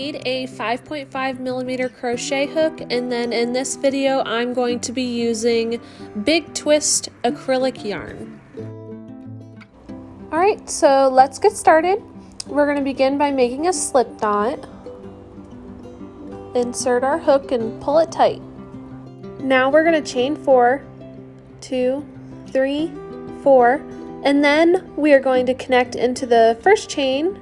need a 5.5 millimeter crochet hook, and then in this video I'm going to be using Big Twist acrylic yarn. Alright, so let's get started. We're going to begin by making a slip knot. Insert our hook and pull it tight. Now we're going to chain 4, 2, 3, 4, and then we are going to connect into the first chain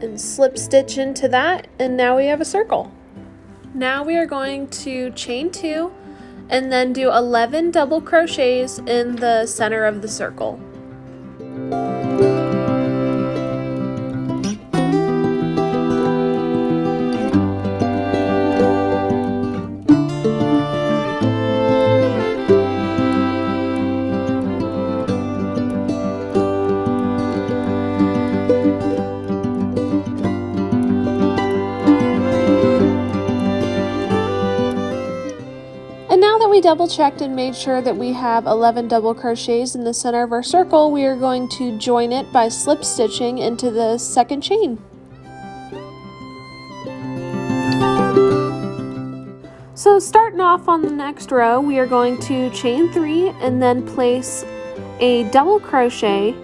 and slip stitch into that, and now we have a circle. Now we are going to chain 2 and then do 11 double crochets in the center of the circle. Double checked and made sure that we have 11 double crochets in the center of our circle, we are going to join it by slip stitching into the second chain. So starting off on the next row, we are going to chain 3 and then place a double crochet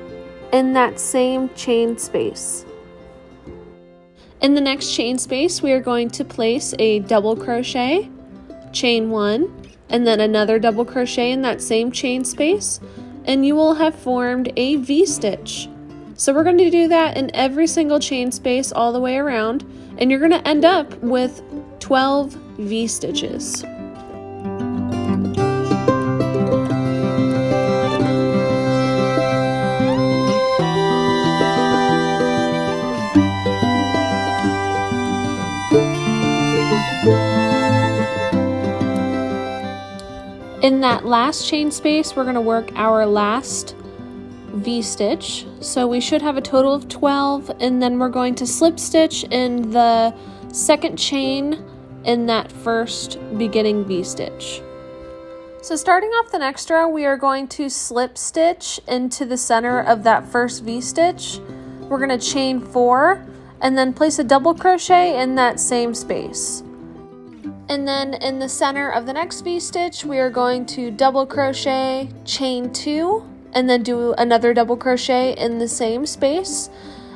in that same chain space. In the next chain space, we are going to place a double crochet, chain 1, and then another double crochet in that same chain space, and you will have formed a V-stitch. So we're going to do that in every single chain space all the way around, and you're going to end up with 12 V-stitches. In that last chain space, we're going to work our last V-stitch. So we should have a total of 12, and then we're going to slip stitch in the second chain in that first beginning V-stitch. So starting off the next row, we are going to slip stitch into the center of that first V-stitch. We're going to chain 4 and then place a double crochet in that same space. And then in the center of the next V-stitch, we are going to double crochet, chain 2, and then do another double crochet in the same space.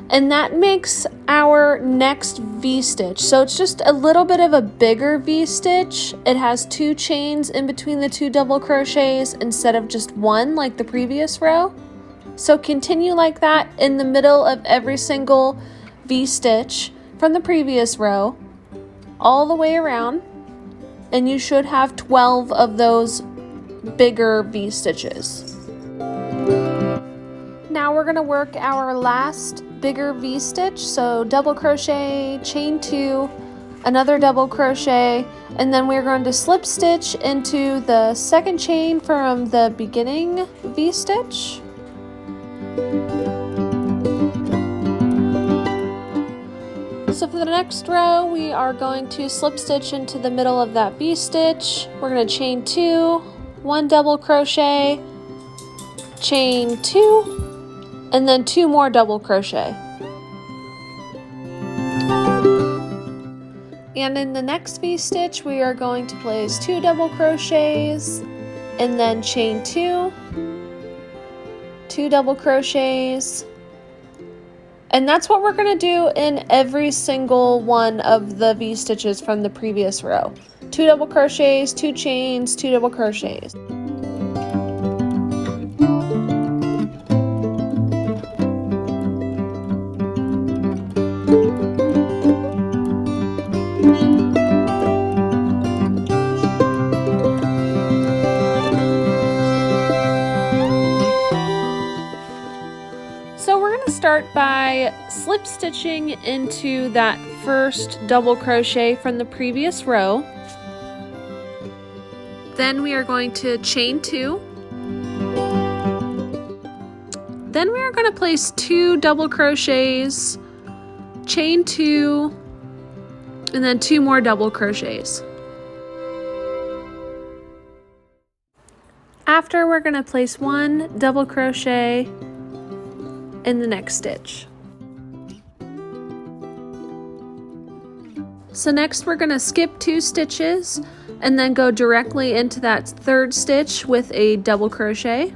And that makes our next V-stitch. So it's just a little bit of a bigger V-stitch. It has 2 chains in between the 2 double crochets instead of just 1 like the previous row. So continue like that in the middle of every single V-stitch from the previous row, all the way around. And you should have 12 of those bigger V-stitches. Now we're going to work our last bigger V-stitch, so double crochet, chain 2, another double crochet, and then we're going to slip stitch into the second chain from the beginning V-stitch. So for the next row, we are going to slip stitch into the middle of that V-stitch. We're going to chain 2, 1 double crochet, chain 2, and then 2 more double crochet. And in the next V-stitch, we are going to place 2 double crochets, and then chain 2, 2 double crochets. And that's what we're going to do in every single one of the V-stitches from the previous row. 2 double crochets, 2 chains, 2 double crochets. Start by slip stitching into that first double crochet from the previous row. Then we are going to chain 2. Then we are going to place 2 double crochets, chain 2, and then 2 more double crochets. After, we're going to place 1 double crochet in the next stitch. So next we're going to skip 2 stitches and then go directly into that 3rd stitch with a double crochet.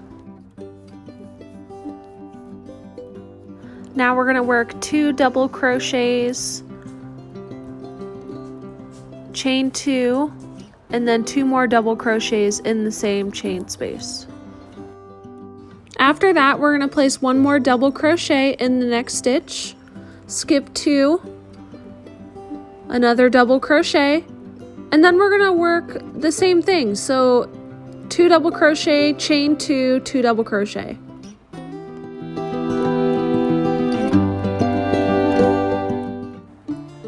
Now we're going to work 2 double crochets, chain 2, and then 2 more double crochets in the same chain space. After that, we're going to place 1 more double crochet in the next stitch, skip 2, another double crochet, and then we're going to work the same thing. So 2 double crochet, chain 2, 2 double crochet.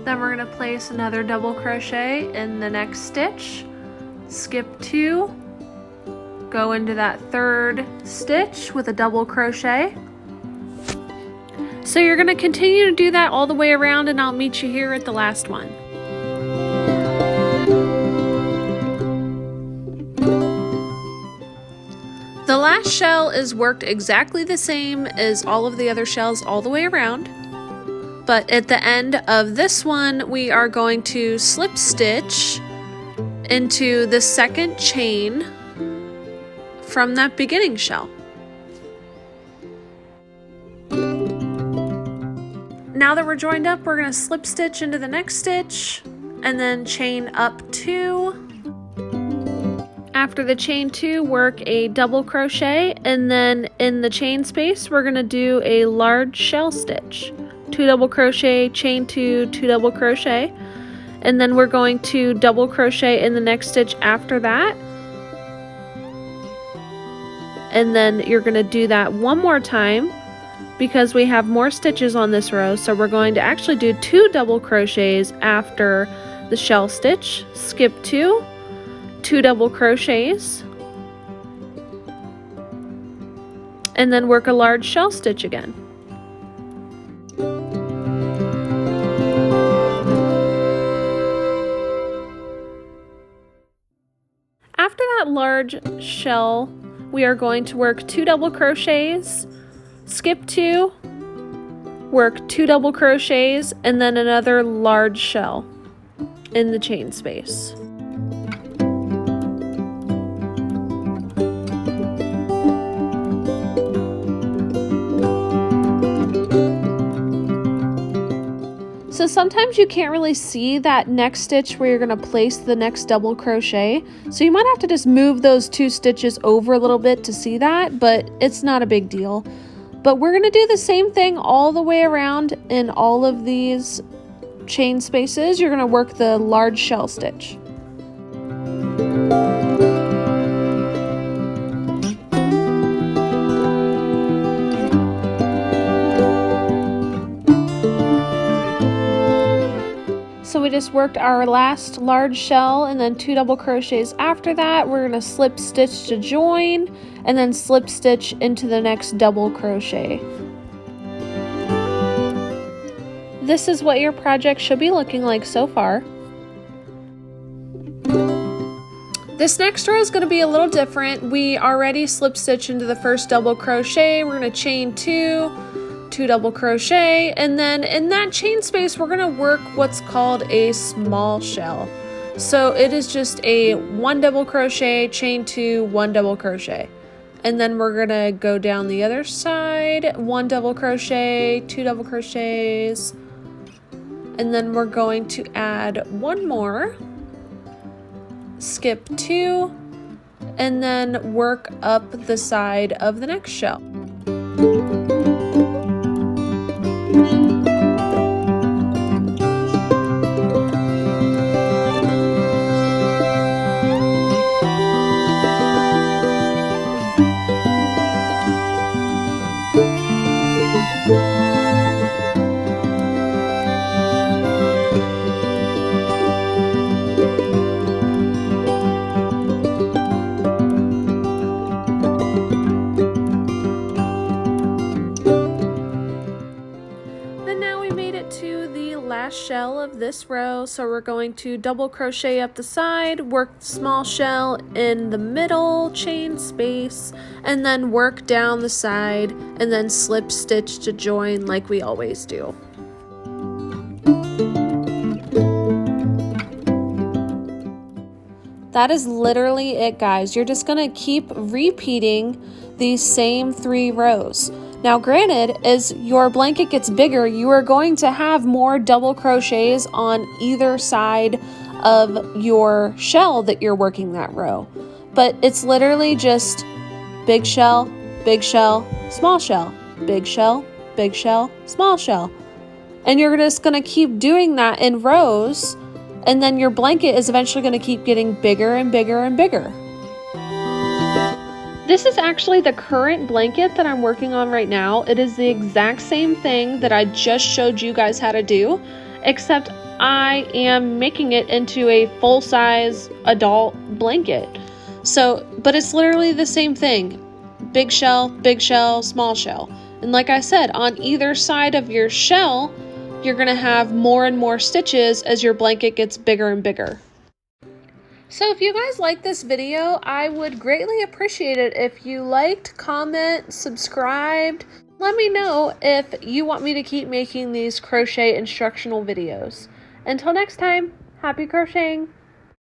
Then we're going to place another double crochet in the next stitch, skip 2, go into that 3rd stitch with a double crochet. So you're going to continue to do that all the way around, and I'll meet you here at the last one. The last shell is worked exactly the same as all of the other shells all the way around, but at the end of this one we are going to slip stitch into the 2nd chain from that beginning shell. Now that we're joined up, we're going to slip stitch into the next stitch and then chain up 2. After the chain 2, work a double crochet, and then in the chain space we're going to do a large shell stitch. 2 double crochet, chain 2, 2 double crochet, and then we're going to double crochet in the next stitch after that. And then you're going to do that 1 more time because we have more stitches on this row, so we're going to actually do 2 double crochets after the shell stitch, skip 2, 2 double crochets, and then work a large shell stitch again. After that large shell, we are going to work 2 double crochets, skip 2, work 2 double crochets, and then another large shell in the chain space. So sometimes you can't really see that next stitch where you're going to place the next double crochet, so you might have to just move those 2 stitches over a little bit to see that, but it's not a big deal. But we're going to do the same thing all the way around in all of these chain spaces. You're going to work the large shell stitch. So we just worked our last large shell and then 2 double crochets after that. We're going to slip stitch to join and then slip stitch into the next double crochet. This is what your project should be looking like so far. This next row is going to be a little different. We already slip stitch into the first double crochet. We're going to chain 2, 2 double crochet, and then in that chain space we're going to work what's called a small shell. So it is just a 1 double crochet, chain 2, 1 double crochet, and then we're going to go down the other side, 1 double crochet, 2 double crochets, and then we're going to add 1 more, skip 2, and then work up the side of the next shell. Shell of this row, so we're going to double crochet up the side, work the small shell in the middle chain space, and then work down the side and then slip stitch to join like we always do. That is literally it, guys. You're just gonna keep repeating these same 3 rows. Now granted, as your blanket gets bigger, you are going to have more double crochets on either side of your shell that you're working that row. But it's literally just big shell, small shell, big shell, small shell. And you're just gonna keep doing that in rows, and then your blanket is eventually gonna keep getting bigger and bigger and bigger. This is actually the current blanket that I'm working on right now. It is the exact same thing that I just showed you guys how to do, except I am making it into a full-size adult blanket. So, but it's literally the same thing. Big shell, small shell. And like I said, on either side of your shell, you're gonna have more and more stitches as your blanket gets bigger and bigger. So if you guys like this video, I would greatly appreciate it if you liked, comment, subscribed. Let me know if you want me to keep making these crochet instructional videos. Until next time, happy crocheting!